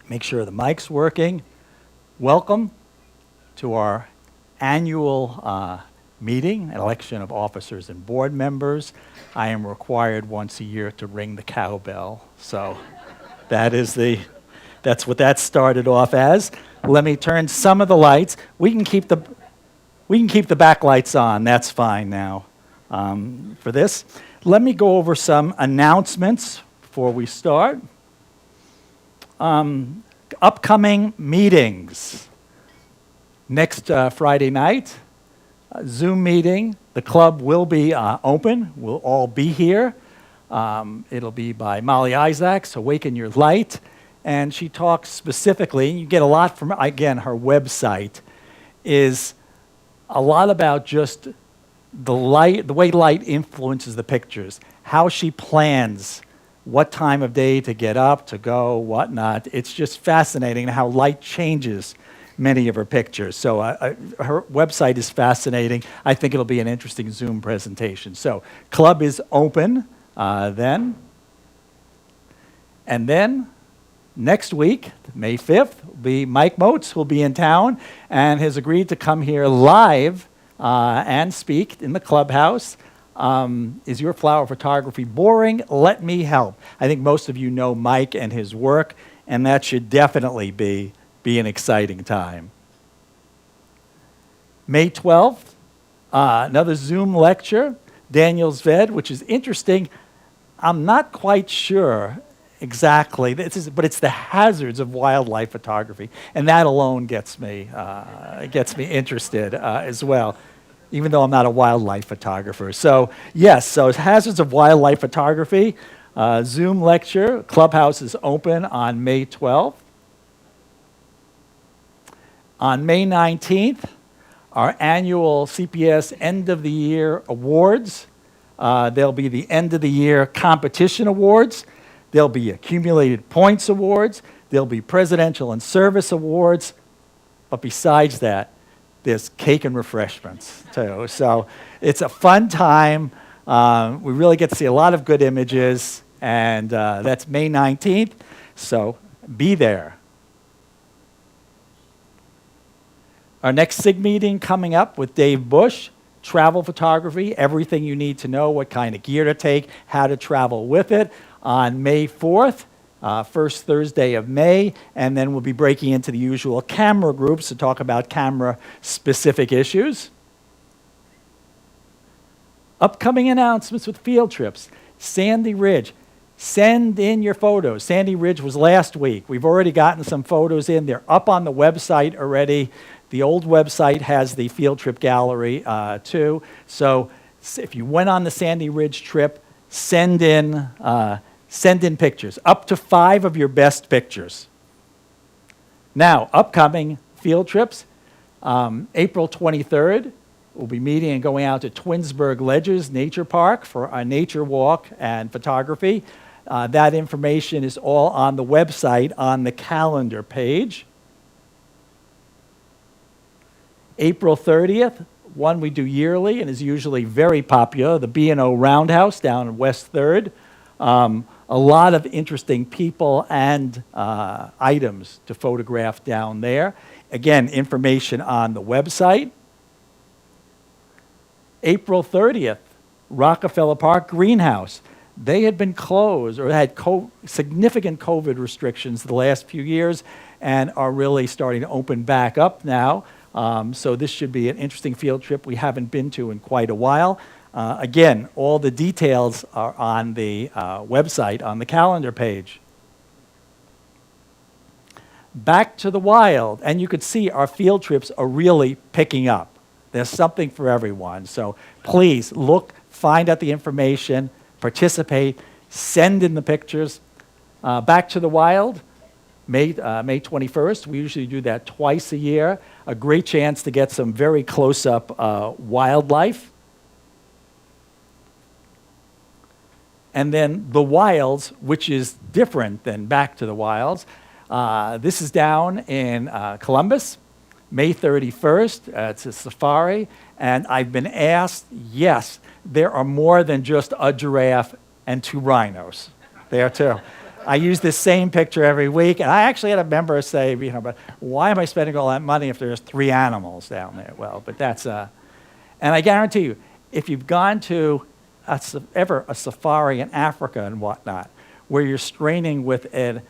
Make sure the mic's working. Welcome to our annual meeting, election of officers and board members. I am required once a year to ring the cowbell, so that's what that started off as. Let me turn some of the lights. We can keep the backlights on. That's fine now for this. Let me go over some announcements before we start. Upcoming meetings. Next Friday night, Zoom meeting. The club will be open. We'll all be here. It'll be by Molly Isaacs, Awaken Your Light. And she talks specifically, and you get a lot from, again, her website is a lot about just the way light influences the pictures, how she plans what time of day to get up, to go, whatnot. It's just fascinating how light changes many of her pictures. So her website is fascinating. I think it'll be an interesting Zoom presentation. So club is open then. And then next week, May 5th, will be Mike Moats who will be in town and has agreed to come here live and speak in the clubhouse. Is your flower photography boring? Let me help. I think most of you know Mike and his work, and that should definitely be an exciting time. May 12th, another Zoom lecture, Daniel Zved, which is interesting. I'm not quite sure exactly, but it's the hazards of wildlife photography, and that alone gets me interested as well, even though I'm not a wildlife photographer. So yes, so hazards of wildlife photography, Zoom lecture, Clubhouse is open on May 12th. On May 19th, our annual CPS End of the Year Awards. There'll be the End of the Year Competition Awards. There'll be Accumulated Points Awards. There'll be Presidential and Service Awards. But besides that, there's cake and refreshments, too. So it's a fun time. We really get to see a lot of good images, and that's May 19th, so be there. Our next SIG meeting coming up with Dave Bush, travel photography, everything you need to know, what kind of gear to take, how to travel with it, on May 4th. First Thursday of May, and then we'll be breaking into the usual camera groups to talk about camera-specific issues. Upcoming announcements with field trips. Sandy Ridge. Send in your photos. Sandy Ridge was last week. We've already gotten some photos in. They're up on the website already. The old website has the field trip gallery too. So if you went on the Sandy Ridge trip, send in pictures, up to 5 of your best pictures. Now, upcoming field trips, April 23rd, we'll be meeting and going out to Twinsburg Ledges Nature Park for a nature walk and photography. That information is all on the website on the calendar page. April 30th, one we do yearly and is usually very popular, the B&O Roundhouse down in West 3rd. A lot of interesting people and items to photograph down there. Again, information on the website. April 30th, Rockefeller Park Greenhouse. They had been closed or had significant COVID restrictions the last few years and are really starting to open back up now. So this should be an interesting field trip we haven't been to in quite a while. Again, all the details are on the website, on the calendar page. Back to the wild, and you could see our field trips are really picking up. There's something for everyone. So please look, find out the information, participate, send in the pictures. Back to the wild, May 21st. We usually do that twice a year. A great chance to get some very close-up wildlife. And then the Wilds, which is different than Back to the Wilds. This is down in Columbus, May 31st. It's a safari. And I've been asked, yes, there are more than just a giraffe and 2 rhinos there too. I use this same picture every week, and I actually had a member say, but why am I spending all that money if there's 3 animals down there? Well, but that's, and I guarantee you, if you've gone to ever a safari in Africa and whatnot, where you're straining with an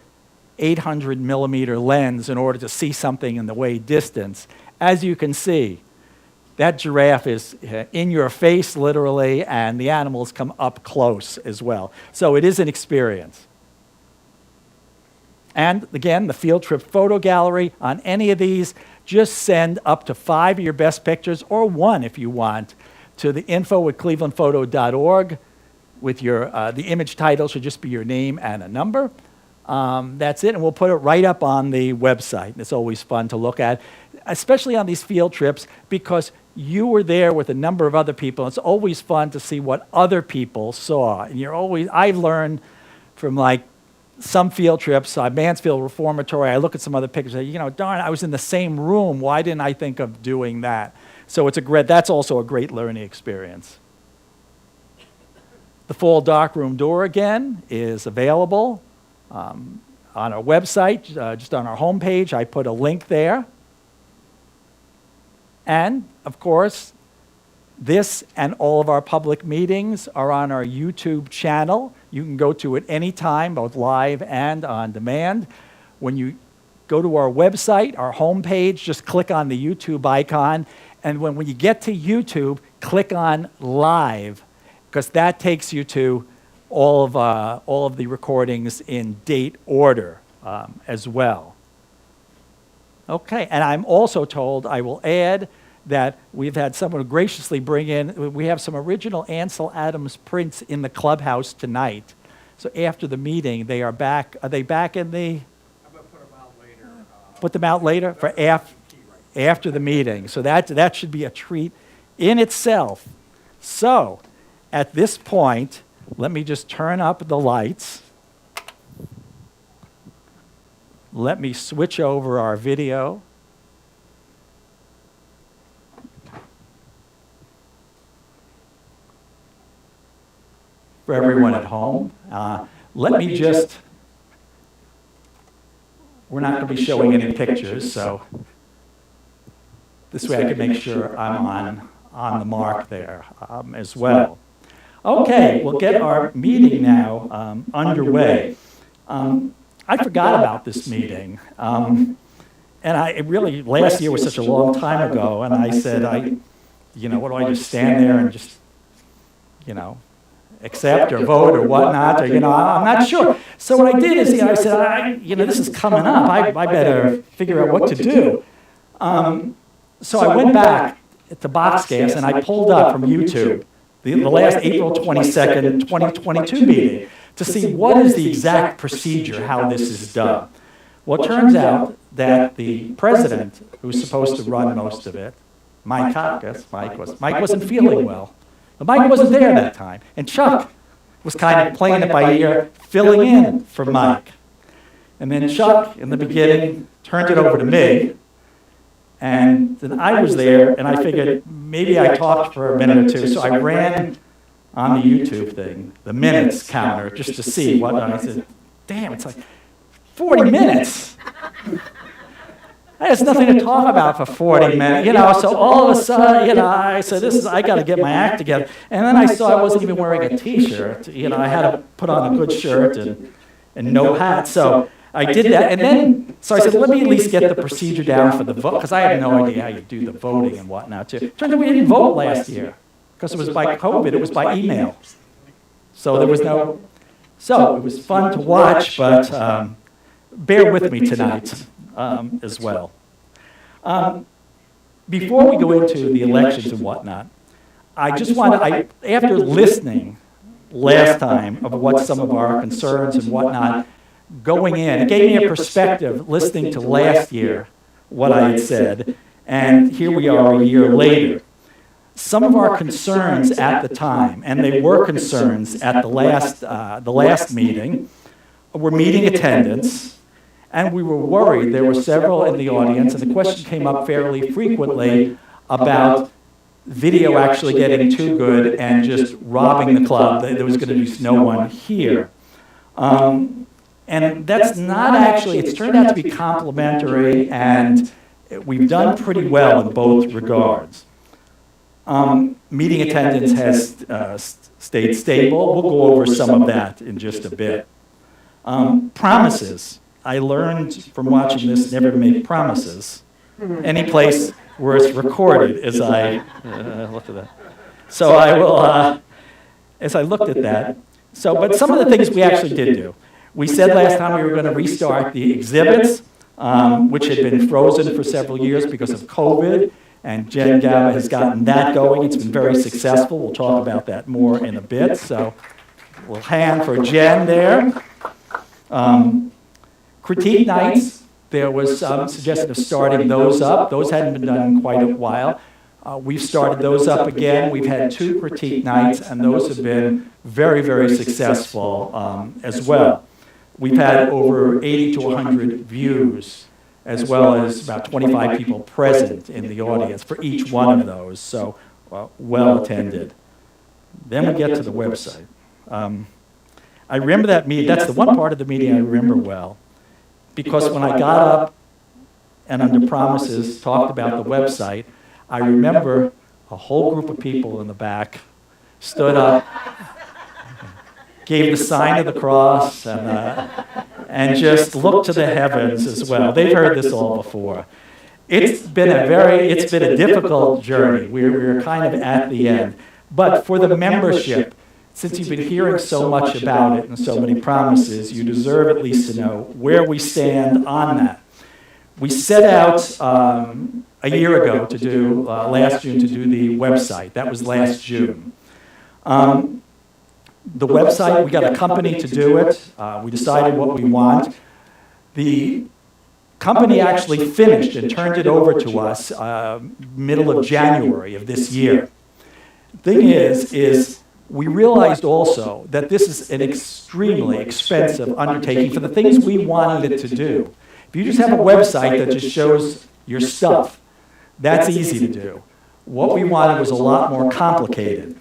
800 millimeter lens in order to see something in the way distance, as you can see, that giraffe is in your face, literally, and the animals come up close as well. So it is an experience. And again, the field trip photo gallery, on any of these, just send up to 5 of your best pictures, or 1 if you want, to the info@clevelandphoto.org with your, the image title should just be your name and a number. That's it, and we'll put it right up on the website. It's always fun to look at, especially on these field trips, because you were there with a number of other people. It's always fun to see what other people saw. And I've learned from like some field trips, Mansfield Reformatory, I look at some other pictures, darn, I was in the same room. Why didn't I think of doing that? So that's also a great learning experience. The full darkroom door, again, is available on our website, just on our homepage. I put a link there. And, of course, this and all of our public meetings are on our YouTube channel. You can go to it anytime, both live and on demand. When you go to our website, our homepage, just click on the YouTube icon. And when you get to YouTube, click on Live, because that takes you to all of the recordings in date order as well. Okay, and I'm also told, I will add, that we've had someone graciously bring in, we have some original Ansel Adams prints in the clubhouse tonight. So after the meeting, they are back. Are they back in the? I'm going to put them out later. Put them out later for after the meeting. So that should be a treat in itself. So at this point, let me just turn up the lights. Let me switch over our video. For everyone at home, let me just, we're not going to be showing any pictures, so this way I can make sure I'm on the mark there as well. Okay, we'll get our meeting now underway. I forgot about this meeting, and last year was such a long time ago, and I said, what do I just stand there and just, accept or vote or whatnot, or, I'm not sure. So what I did is, I said, this is coming up, I better figure out what to do. So I went back to Boxcast and I pulled up from YouTube the last April 22nd, 2022 meeting to see what is the exact procedure, how this is done. Well, it turns out that the president, who's supposed to run most of it, Mike Hopkins, Mike wasn't feeling well. But Mike wasn't there that time, and Chuck was kind of playing it by ear, filling in for Mike. And then Chuck, in the beginning, turned it over to me, and then I was there, and I figured maybe I talked for a minute or two, so I ran on the YouTube thing, the minutes counter, just to see what, and I said, damn, it's like 40 minutes. There's nothing to talk about for 40 minutes, so all of a sudden, I said, I got to get my act together. And then I saw I wasn't even wearing a T-shirt. I had to put on a good shirt and no hat. So I did that. And then, so I said, let me at least get the procedure down for the vote, because I had no idea how you do the voting and whatnot, too. Turns out we didn't vote last year, because it was by COVID. It was by email. So there was no, so it was fun to watch, but bear with me tonight. As well. Before we go into the elections and whatnot, I just want to, after listening last time of what some of our concerns and whatnot, going in, it gave me a perspective listening to last year, what I had said, and here we are a year later. Some of our concerns at the time, and they were concerns at the last meeting, were meeting attendance. And we were worried, there were several in the audience, and the question came up fairly frequently about video actually getting too good and just robbing the club. There was going to be no one here. And that's not actually, it's turned out to be complementary, and we've done pretty well in both regards. Meeting attendance has stayed stable. We'll go over some of that in just a bit. Promises. I learned from watching this never to make promises. Any place where it's recorded, as I looked at that. So I will, as I looked at that, but some of the things we actually did do. We said last time we were going to restart the exhibits, which had been frozen for several years because of COVID, and Jen Gaba has gotten that going. It's been very successful. We'll talk about that more in a bit. So we'll hand for Jen there. Critique nights, there was some suggestion of starting those up. Those hadn't been done in quite a while. We've started those up again. We've had 2 critique nights, and those have been very, very successful as well. We've had over 80 to 100 views, as well as about 25 people present in the audience for each one of those, so well attended. Then we get to the website. I remember that meeting. That's the one part of the meeting I remember well, because when I got up and under promises talked about the website, I remember a whole group of people in the back stood up, gave the sign of the cross, and just looked to the heavens as well. They've heard this all before. It's been a difficult journey. We're kind of at the end. But for the membership, since you've been hearing so much about it and so many promises, you deserve at least to know where we stand on that. We set out a year ago to do, last June, to do the website. That was last June. The website, we got a company to do it. We decided what we want. The company actually finished and turned it over to us middle of January of this year. Thing is we realized also that this is an extremely expensive undertaking for the things we wanted it to do. If you just have a website that just shows your stuff, that's easy to do. What we wanted was a lot more complicated.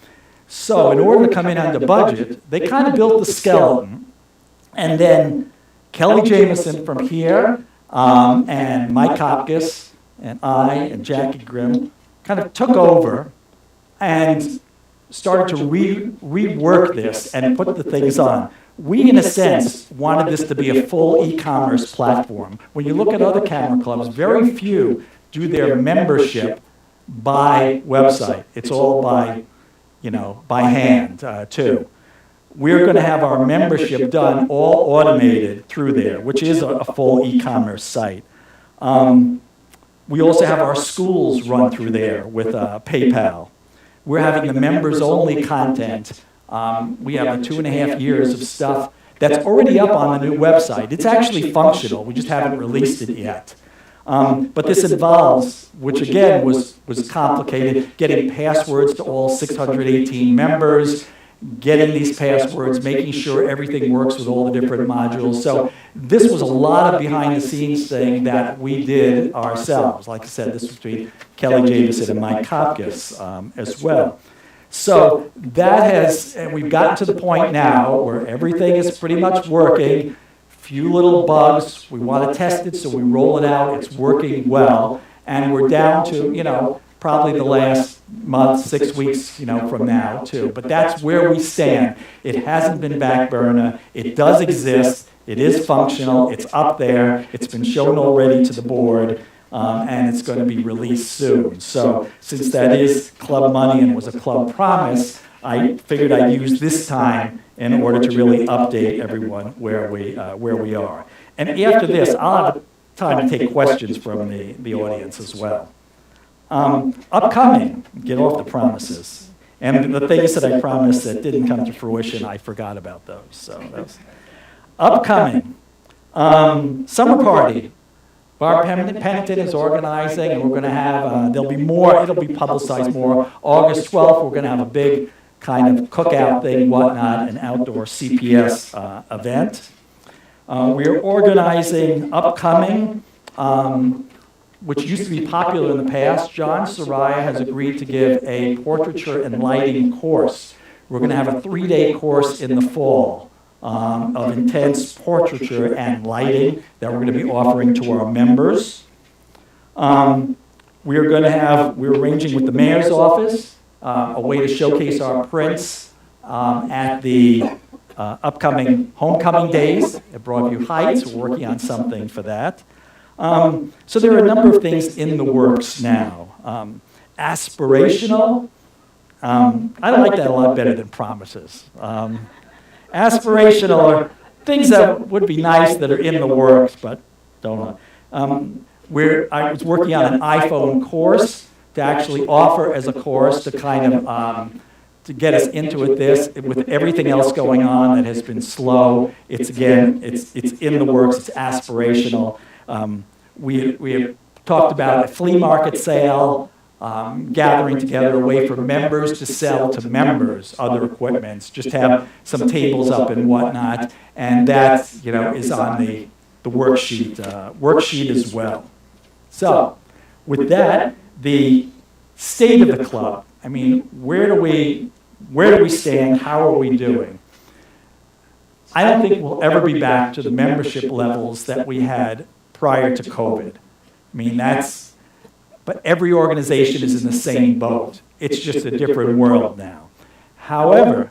So in order to come in under budget, they kind of built the skeleton. And then Kelly Jamieson from here and Mike Kopkis and I and Jackie Grimm kind of took over and started to rework this and put the things on. We, in a sense, wanted this to be a full e-commerce platform. When you look at other camera clubs, very few do their membership by website. It's all by hand, too. We're going to have our membership done all automated through there, which is a full e-commerce site. We also have our schools run through there with PayPal. We're having the members-only content. We have 2.5 years of stuff that's already up on the new website. It's actually functional. We just haven't released it yet. But this involves, which again was complicated, getting passwords to all 618 members, getting these passwords, making sure everything works with all the different modules. So this was a lot of behind-the-scenes thing that we did ourselves. Like I said, this was between Kelly Jamieson and Mike Kopkis as well. So and we've gotten to the point now where everything is pretty much working. Few little bugs. We want to test it, so we roll it out. It's working well, and we're down to probably the last month, 6 weeks from now too. But that's where we stand. It hasn't been back burner. It does exist. It is functional. It's up there. It's been shown already to the board, and it's going to be released soon. So since that is club money and was a club promise, I figured I'd use this time in order to really update everyone where we are. And after this, I'll have time to take questions from the audience as well. Upcoming, get off the promises. And the things that I promised that didn't come to fruition, I forgot about those. So that's upcoming. Summer party. Barb Pennington is organizing, and we're going to have, there'll be more, it'll be publicized more. August 12th, we're going to have a big kind of cookout thing, whatnot, an outdoor CPS event. We're organizing upcoming, which used to be popular in the past. John Soraya has agreed to give a portraiture and lighting course. We're going to have a 3-day course in the fall of intense portraiture and lighting that we're going to be offering to our members. We're arranging with the mayor's office a way to showcase our prints at the upcoming homecoming days at Broadview Heights. We're working on something for that. So there are a number of things in the works now. Aspirational. I like that a lot better than promises. Aspirational are things that would be nice that are in the works, but don't. I was working on an iPhone course to actually offer as a course to kind of to get us into it. With everything else going on that has been slow, it's in the works. It's aspirational. We have talked about a flea market sale. Gathering together a way for members to sell to members other equipments, just have some tables up and whatnot, and that is on the worksheet as well. So, with that, the state of the club. I mean, where do we stand? How are we doing? I don't think we'll ever be back to the membership levels that we had prior to COVID. I mean, but every organization is in the same boat. It's just a different world now. However,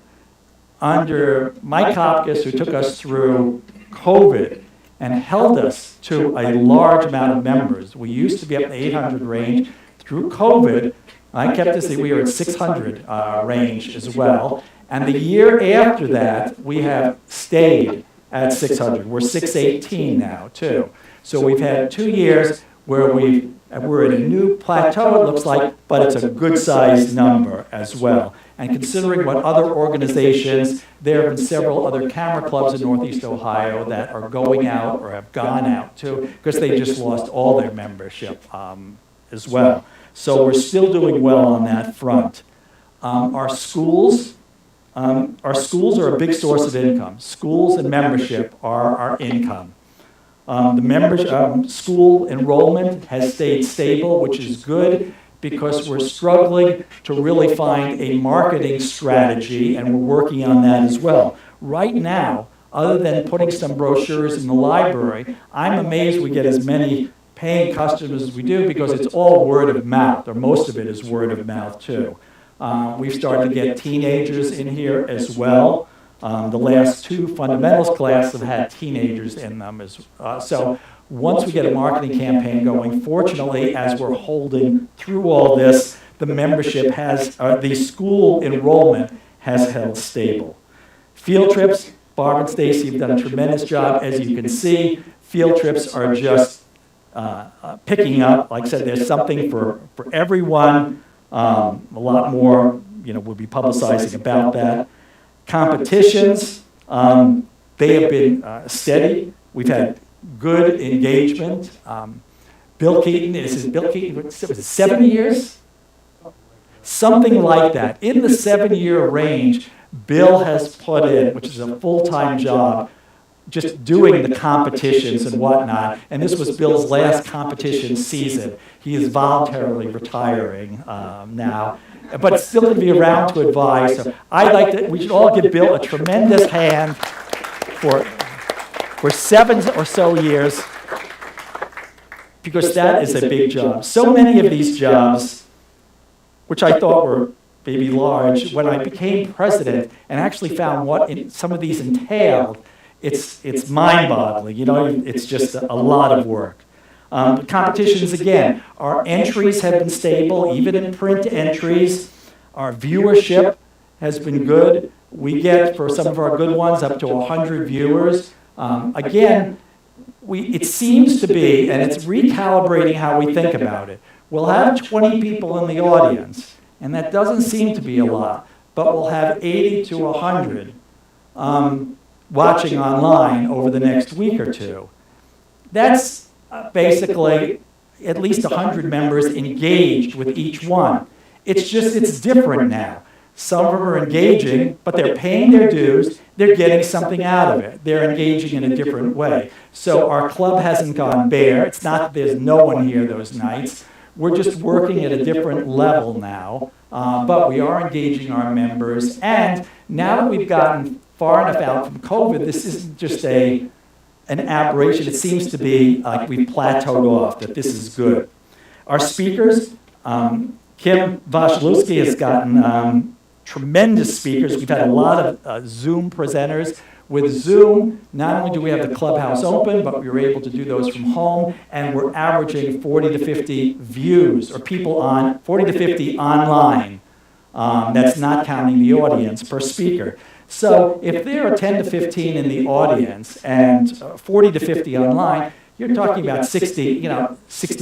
under Mike Hopkins, who took us through COVID and held us to a large amount of members, we used to be up in the 800 range. Through COVID, I kept us, we were at 600 range as well. And the year after that, we have stayed at 600. We're 618 now, too. So we've had 2 years where we're at a new plateau, it looks like, but it's a good-sized number as well. And considering what other organizations, there have been several other camera clubs in Northeast Ohio that are going out or have gone out too, because they just lost all their membership as well. So we're still doing well on that front. Our schools are a big source of income. Schools and membership are our income. The school enrollment has stayed stable, which is good because we're struggling to really find a marketing strategy, and we're working on that as well. Right now, other than putting some brochures in the library, I'm amazed we get as many paying customers as we do because it's all word of mouth, or most of it is word of mouth too. We've started to get teenagers in here as well. The last 2 fundamentals classes have had teenagers in them. So once we get a marketing campaign going, fortunately, as we're holding through all this, the membership the school enrollment has held stable. Field trips, Barb and Stacy have done a tremendous job. As you can see, field trips are just picking up. Like I said, there's something for everyone. A lot more, we'll be publicizing about that. Competitions, they have been steady. We've had good engagement. Bill Keaton, was it 7 years? Something like that. In the 7-year range, Bill has put in, which is a full-time job, just doing the competitions and whatnot. And this was Bill's last competition season. He is voluntarily retiring now, but still going to be around to advise. So we should all give Bill a tremendous hand for 7 or so years, because that is a big job. So many of these jobs, which I thought were maybe large, when I became president and actually found what some of these entailed, it's mind-boggling. It's just a lot of work. Competitions, again, our entries have been stable, even in print entries. Our viewership has been good. We get, for some of our good ones, up to 100 viewers. Again, it seems to be, and it's recalibrating how we think about it. We'll have 20 people in the audience, and that doesn't seem to be a lot, but we'll have 80 to 100 watching online over the next week or two. That's basically at least 100 members engaged with each one. It's different now. Some of them are engaging, but they're paying their dues. They're getting something out of it. They're engaging in a different way. So our club hasn't gone bare. It's not that there's no one here those nights. We're just working at a different level now, but we are engaging our members. And now that we've gotten far enough out from COVID, this isn't just an aberration. It seems to be like we've plateaued off, that this is good. Our speakers, Kim Vasilewski has gotten tremendous speakers. We've had a lot of Zoom presenters. With Zoom, not only do we have the clubhouse open, but we were able to do those from home, and we're averaging 40 to 50 views, or people on, 40 to 50 online. That's not counting the audience per speaker. So if there are 10 to 15 in the audience and 40 to 50 online, you're talking about 60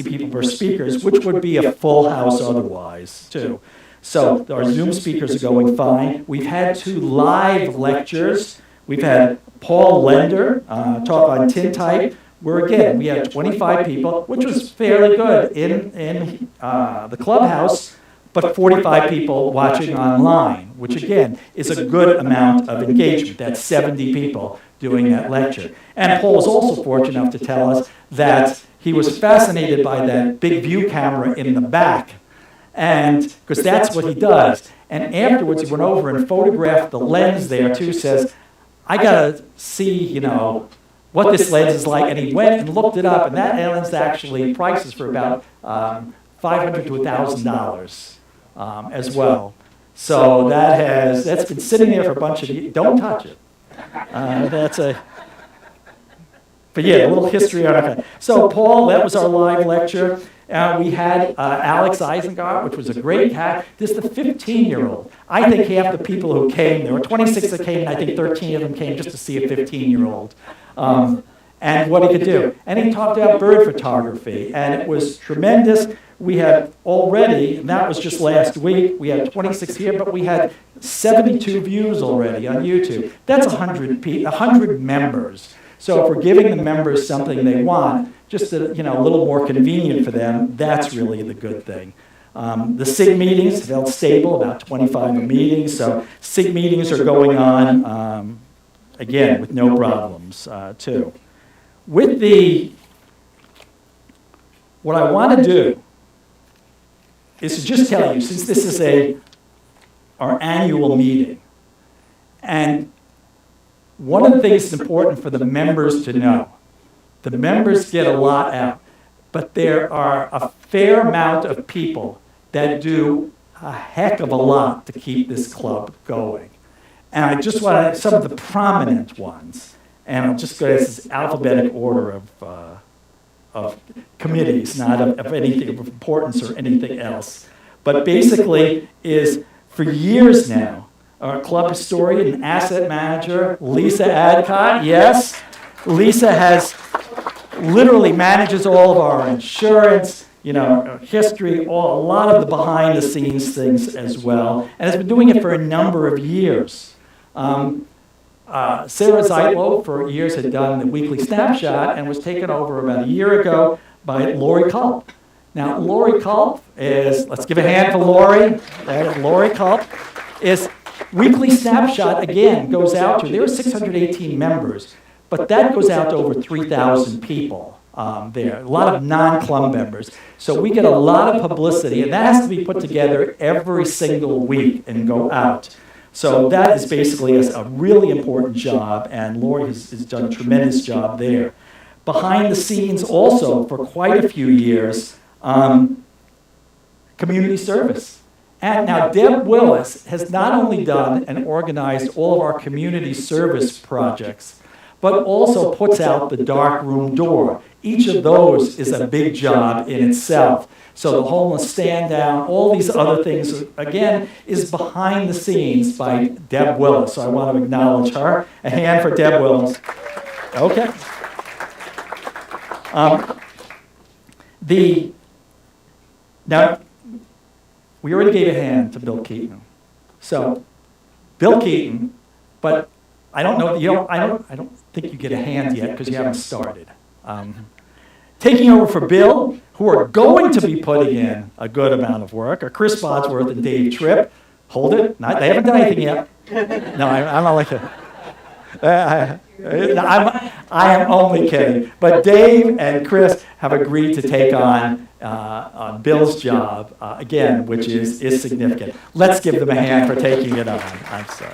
people per speakers, which would be a full house otherwise, too. So our Zoom speakers are going fine. We've had 2 live lectures. We've had Paul Lender talk on tintype, where again, we had 25 people, which was fairly good in the clubhouse, but 45 people watching online, which again is a good amount of engagement. That's 70 people doing that lecture. And Paul was also fortunate enough to tell us that he was fascinated by that big view camera in the back, and because that's what he does. And afterwards, he went over and photographed the lens there too, says, I gotta see, what this lens is like. And he went and looked it up, and that lens actually prices for about $500 to $1,000 as well. So that's been sitting there for a bunch of years. Don't touch it. But yeah, a little history on it. So Paul, that was our live lecture. We had Alex Isengard, which was a great cat. This is the 15-year-old. I think half the people who came, there were 26 that came, and I think 13 of them came just to see a 15-year-old. And what he could do. And he talked about bird photography, and it was tremendous. We had already, and that was just last week, we had 26 here, but we had 72 views already on YouTube. That's 100 members. So if we're giving the members something they want, just a little more convenient for them, that's really the good thing. The SIG meetings have held stable, about 25 meetings. So SIG meetings are going on, again, with no problems, too. What I want to do is to just tell you, since this is our annual meeting, and one of the things that's important for the members to know, the members get a lot out, but there are a fair amount of people that do a heck of a lot to keep this club going. And I just want some of the prominent ones, and I'll just go to this alphabetic order of committees, not of anything of importance or anything else. But basically is, for years now, our club historian and asset manager, Lisa Adcock, yes, Lisa literally manages all of our insurance, history, a lot of the behind-the-scenes things as well, and has been doing it for a number of years. Sarah Zeitlo, for years, had done the weekly snapshot and was taken over about a year ago by Lori Culp. Now, Lori Culp is, let's give a hand for Lori. Lori Culp is weekly snapshot, again, goes out to, there are 618 members, but that goes out to over 3,000 people there, a lot of non-club members. So we get a lot of publicity, and that has to be put together every single week and go out. So that is basically a really important job, and Lori has done a tremendous job there. Behind the scenes also, for quite a few years, community service. And now Deb Willis has not only done and organized all of our community service projects, but also puts out the dark room door. Each of those is a big job in itself. So the homeless stand down, all these other things, again, is behind the scenes by Deb Willis. So I want to acknowledge her. A hand for Deb Willis. Okay. Now, we already gave a hand to Bill Keaton. So, Bill Keaton, but I don't know, I don't think you get a hand yet because you haven't started. Taking over for Bill, who are going to be putting in a good amount of work, are Chris Bodsworth and Dave Tripp. Hold it, they haven't done anything yet. No, I'm not like that. I am only kidding. But Dave and Chris have agreed to take on Bill's job, again, which is significant. Let's give them a hand for taking it on. I'm sorry,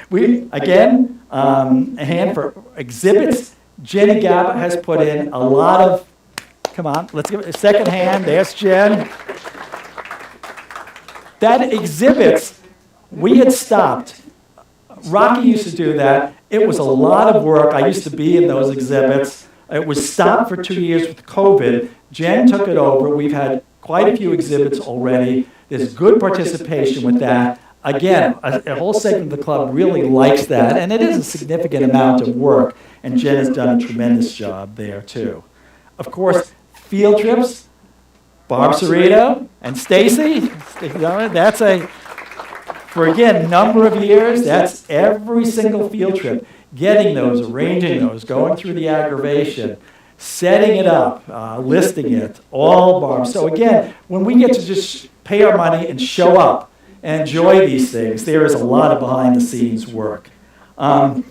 We, again, a hand for exhibits. Jenny Gaba has put in a lot of, come on, let's give it a second hand. There's Jen. That exhibits, we had stopped. Rocky used to do that. It was a lot of work. I used to be in those exhibits. It was stopped for 2 years with COVID. Jen took it over. We've had quite a few exhibits already. There's good participation with that. Again, a whole segment of the club really likes that, and it is a significant amount of work, and Jen has done a tremendous job there, too. Of course, field trips, Barb Cerrito and Stacy, that's for again, number of years, that's every single field trip, getting those, arranging those, going through the aggravation, setting it up, listing it, all Barb. So again, when we get to just pay our money and show up and enjoy these things, there is a lot of behind-the-scenes work. All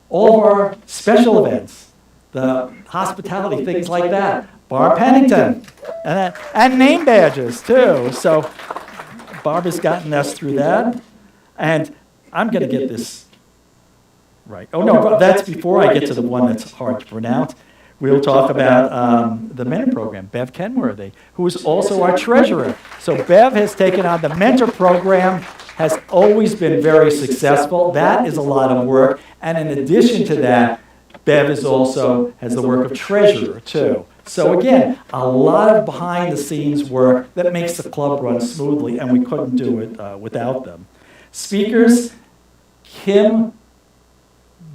of our special events, the hospitality, things like that, Barb Pennington, and name badges too. So Barb has gotten us through that, and I'm going to get this right. Oh no, that's before I get to the one that's hard to pronounce. We'll talk about the mentor program, Bev Kenworthy, who is also our treasurer. So Bev has taken on the mentor program, has always been very successful. That is a lot of work. And in addition to that, Bev is also has the work of treasurer too. So again, a lot of behind-the-scenes work that makes the club run smoothly, and we couldn't do it without them. Speakers, Kim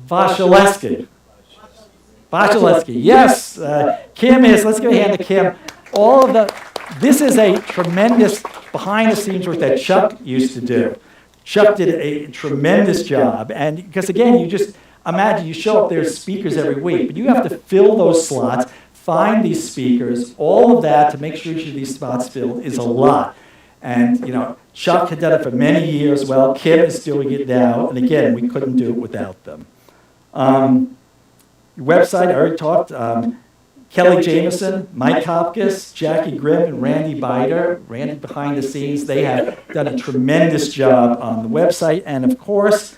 Vashaleski. Yes, Kim is, let's give a hand to Kim. This is a tremendous behind-the-scenes work that Chuck used to do. Chuck did a tremendous job, and because again, you just imagine you show up, there's speakers every week, but you have to fill those slots, find these speakers, all of that to make sure each of these spots filled is a lot. And Chuck had done it for many years. Well, Kim is doing it now, and again, we couldn't do it without them. Website, I already talked. Kelly Jameson, Mike Hopkins, Jackie Grimm, and Randy Bider. Randy behind the scenes. They have done a tremendous job on the website. And of course,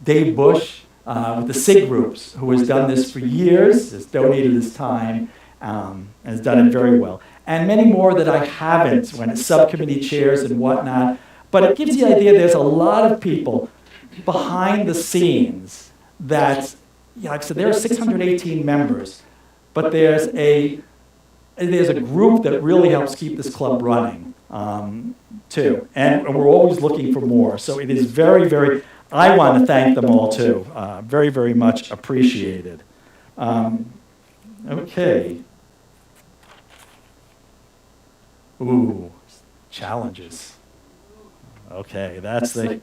Dave Bush with the SIG groups, who has done this for years, has donated his time, and has done it very well. And many more that I haven't, when it's subcommittee chairs and whatnot. But it gives you the idea there's a lot of people behind the scenes that, like I said, there are 618 members, but there's a group that really helps keep this club running, too. And we're always looking for more. So it is very, very, I want to thank them all, too. Very, very much appreciated. Okay. Ooh, challenges. Okay, that's the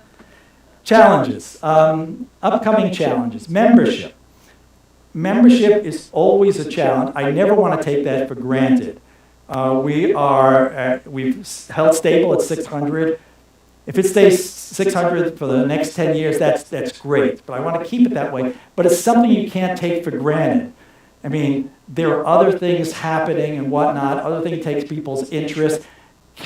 challenges. Upcoming challenges. Membership. Membership is always a challenge. I never want to take that for granted. We've held stable at 600. If it stays 600 for the next 10 years, that's great. But I want to keep it that way. But it's something you can't take for granted. I mean, there are other things happening and whatnot. Other things take people's interest.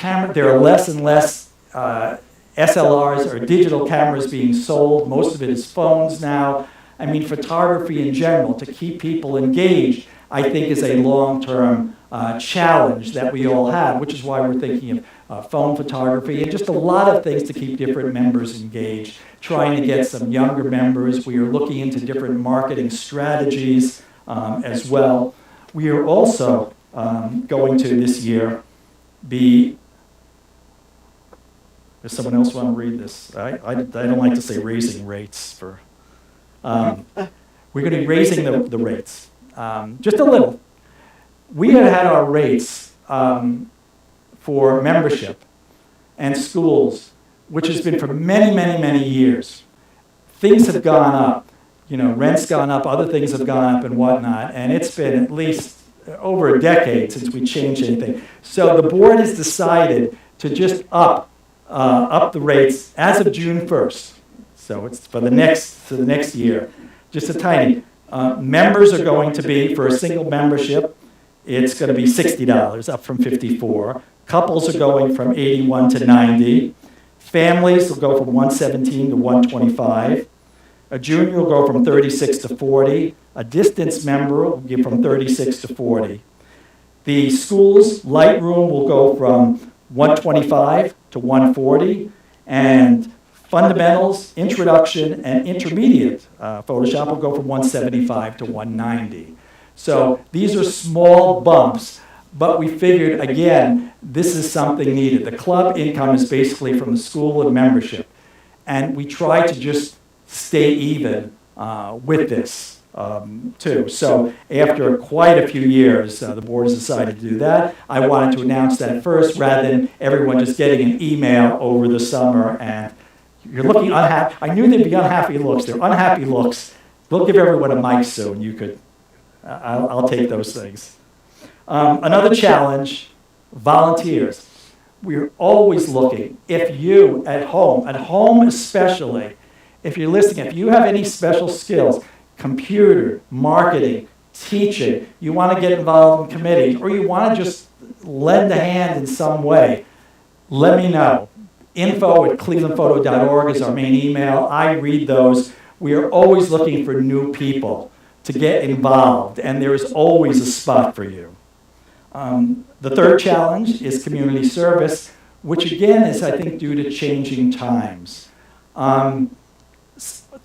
There are less and less SLRs or digital cameras being sold. Most of it is phones now. I mean, photography in general, to keep people engaged, I think is a long-term challenge that we all have, which is why we're thinking of phone photography and just a lot of things to keep different members engaged, trying to get some younger members. We are looking into different marketing strategies as well. We are also going to this year be, does someone else want to read this? I don't like to say raising rates for, we're going to be raising the rates, just a little. We had our rates for membership and schools, which has been for many, many, many years. Things have gone up. Rent's gone up, other things have gone up and whatnot, and it's been at least over a decade since we changed anything. So the board has decided to just up the rates as of June 1st. So it's for the next year, just a tiny. Members are going to be, for a single membership, it's going to be $60, up from $54. Couples are going from 81 to 90. Families will go from 117 to 125. A junior will go from 36 to 40. A distance member will get from 36 to 40. The school's light room will go from 125 to 140. And fundamentals, introduction, and intermediate Photoshop will go from 175 to 190. So these are small bumps, but we figured, again, this is something needed. The club income is basically from the school and membership. And we try to just stay even with this, too. So after quite a few years, the board has decided to do that. I wanted to announce that first rather than everyone just getting an email over the summer and you're looking unhappy. I knew there'd be unhappy looks. They're unhappy looks. We'll give everyone a mic soon. You could, I'll take those things. Another challenge, volunteers. We're always looking. If you at home especially, if you're listening, if you have any special skills, computer, marketing, teaching, you want to get involved in committees, or you want to just lend a hand in some way, let me know. info@clevelandphoto.org is our main email. I read those. We are always looking for new people to get involved, and there is always a spot for you. The third challenge is community service, which again is, I think, due to changing times.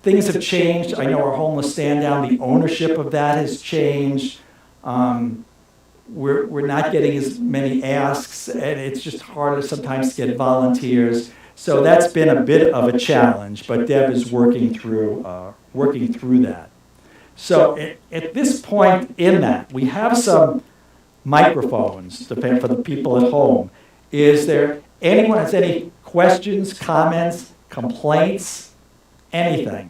Things have changed. I know our homeless stand down, the ownership of that has changed. We're not getting as many asks, and it's just harder sometimes to get volunteers. So that's been a bit of a challenge, but Deb is working through that. So at this point in that, we have some microphones for the people at home. Is there anyone has any questions, comments, complaints, anything?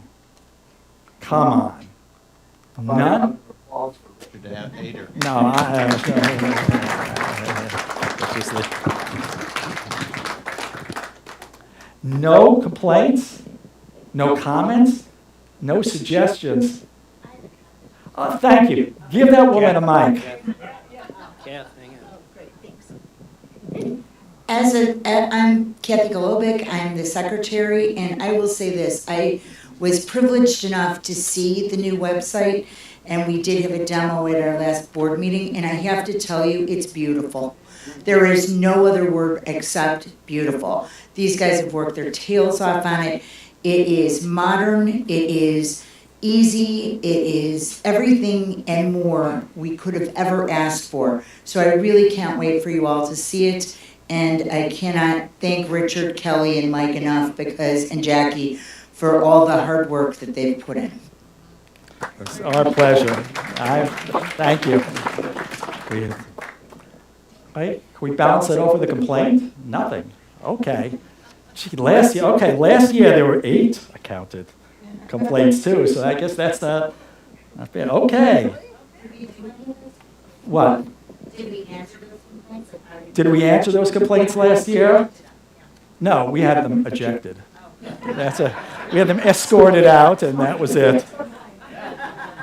Come on. None? No, no complaints, no comments, no suggestions. Thank you. Give that woman a mic. I'm Kathy Golobic, I'm the secretary, and I will say this, I was privileged enough to see the new website, and we did have a demo at our last board meeting, and I have to tell you, it's beautiful. There is no other word except beautiful. These guys have worked their tails off on it. It is modern, it is easy, it is everything and more we could have ever asked for. So I really can't wait for you all to see it. And I cannot thank Richard, Kelly, and Mike enough and Jackie for all the hard work that they've put in. It's our pleasure. Thank you. Right? Can we balance it over the complaint? Nothing. Okay. Gee, last year there were 8, I counted, complaints too, so I guess that's not bad. Okay. What? Did we answer those complaints last year? No, we had them ejected. We had them escorted out, and that was it.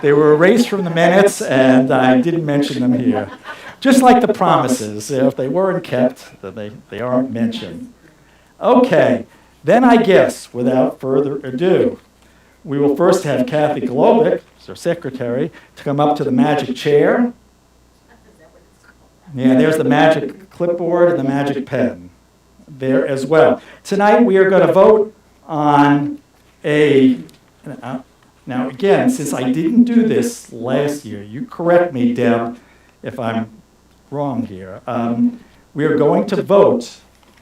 They were erased from the minutes, and I didn't mention them here. Just like the promises, if they weren't kept, then they aren't mentioned. Okay, then I guess, without further ado, we will first have Kathy Golobic, our secretary, to come up to the magic chair. Yeah, there's the magic clipboard and the magic pen there as well. Tonight we are going to vote on now again, since I didn't do this last year, you correct me, Deb, if I'm wrong here. We are going to vote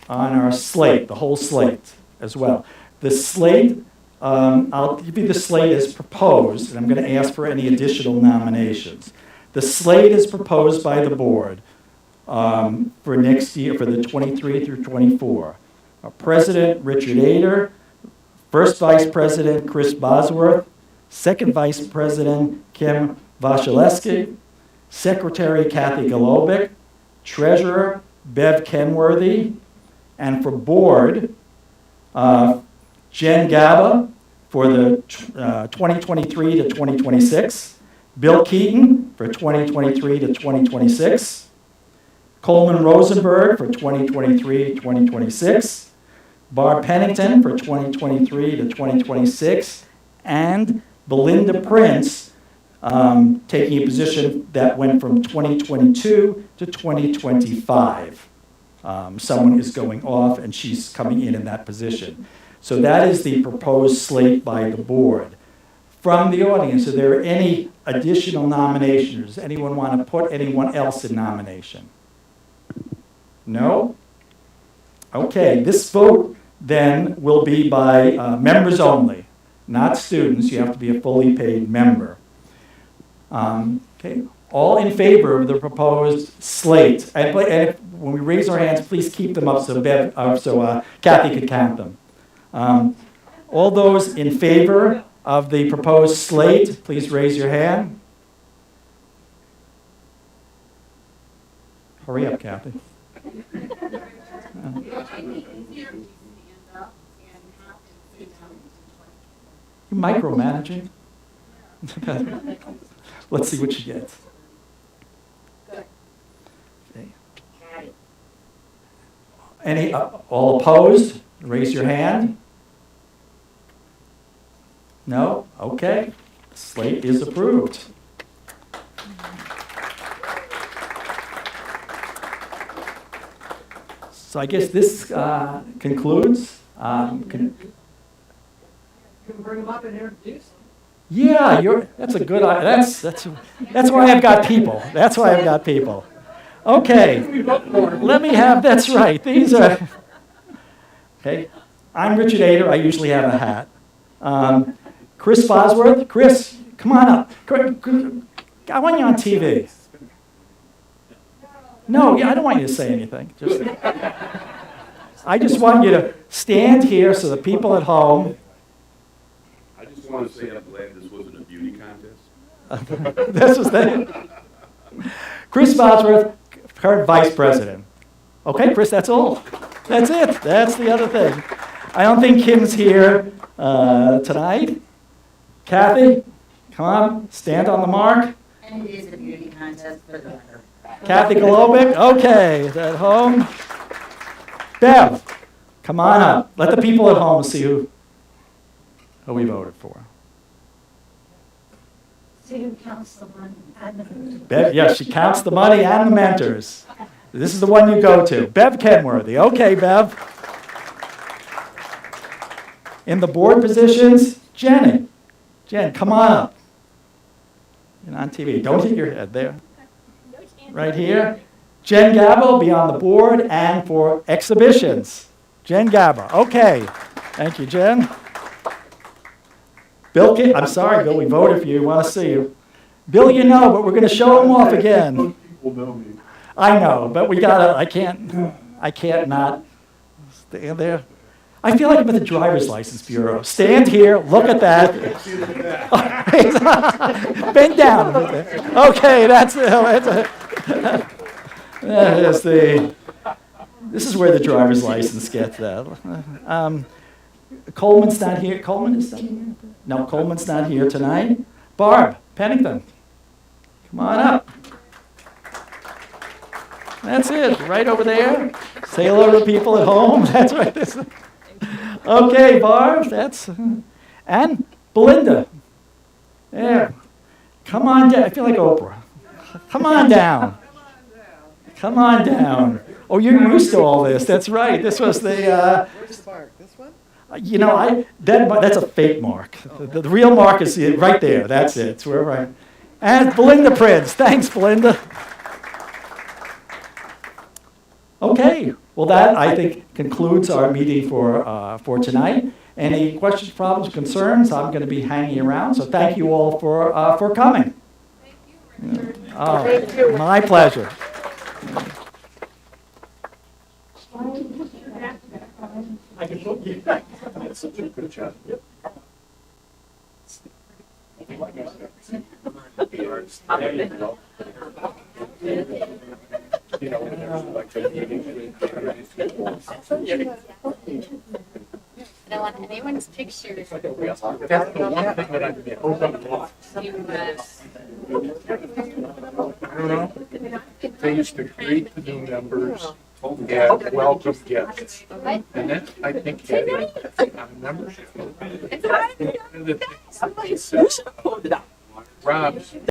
on our slate, the whole slate as well. The slate, I'll give you the slate as proposed, and I'm going to ask for any additional nominations. The slate is proposed by the board for next year, for the 23 through 24. Our President, Richard Ader. First Vice President, Chris Bosworth. Second Vice President, Kim Wasilewski. Secretary, Kathy Golobic. Treasurer, Bev Kenworthy. And for board, Jen Gaba for the 2023 to 2026. Bill Keaton for 2023 to 2026. Coleman Rosenberg for 2023 to 2026, Barb Pennington for 2023 to 2026, and Belinda Prince taking a position that went from 2022 to 2025. Someone is going off and she's coming in that position. So that is the proposed slate by the board. From the audience, are there any additional nominations? Does anyone want to put anyone else in nomination? No? Okay, this vote then will be by members only, not students. You have to be a fully paid member. Okay, all in favor of the proposed slate? And when we raise our hands, please keep them up so Kathy could count them. All those in favor of the proposed slate, please raise your hand. Hurry up, Kathy. You micromanaging? Let's see what she gets. Okay. Any all opposed? Raise your hand. No? Okay. The slate is approved. So I guess this concludes. You can bring them up and introduce them. Yeah, that's a good. That's why I've got people. That's why I've got people. Okay, let me have. That's right. These are. Okay, I'm Richard Ader. I usually have a hat. Chris Bosworth. Chris, come on up. I want you on TV. No, yeah, I don't want you to say anything. I just want you to stand here so the people at home. I just want to say I'm glad this wasn't a beauty contest. This was that. Chris Bosworth, current vice president. Okay, Chris, that's all. That's it. That's the other thing. I don't think Kim's here tonight. Kathy, come on, stand on the mark. And it is a beauty contest for the record. Kathy Golobic, okay, is at home. Bev, come on up. Let the people at home see who we voted for. See who counts the money and the food. Bev, yes, she counts the money and the mentors. This is the one you go to. Bev Kenworthy. Okay, Bev. In the board positions, Jen, come on up. You're on TV. Don't hit your head there. Right here. Jen Gabo, be on the board and for exhibitions. Jen Gabo. Okay. Thank you, Jen. Bill, I'm sorry, Bill, we voted for you. We want to see you. Bill, you know, but we're going to show him off again. People know me. I I know, but we gotta, I can't not stand there. I feel like I'm at the driver's license bureau. Stand here, look at that. Bend down. Okay, that's this is where the driver's license gets that. Coleman's not here. Coleman is not here? No, Coleman's not here tonight. Barb Pennington, come on up. That's it, right over there. Say hello to the people at home. That's right. Okay, Barb, and Belinda. There. Come on down. I feel like Oprah. Come on down. Come on down. Oh, you're used to all this. That's right. This was the. Where's the mark? This one? You know, that's a fake mark. The real mark is right there. That's it. It's where I. And Belinda Prince. Thanks, Belinda. Okay. Well, that, I think, concludes our meeting for tonight. Any questions, problems, concerns? I'm going to be hanging around, so thank you all for coming. Thank you, Richard. Oh, my pleasure. I can look you. That's such a good job. You know, when there's like a meeting. I don't want anyone's picture That's the one thing that I've been overlooked. to don't know. They used to greet the new members and welcome guests. And then I think had a membership. And the thing he said, Rob,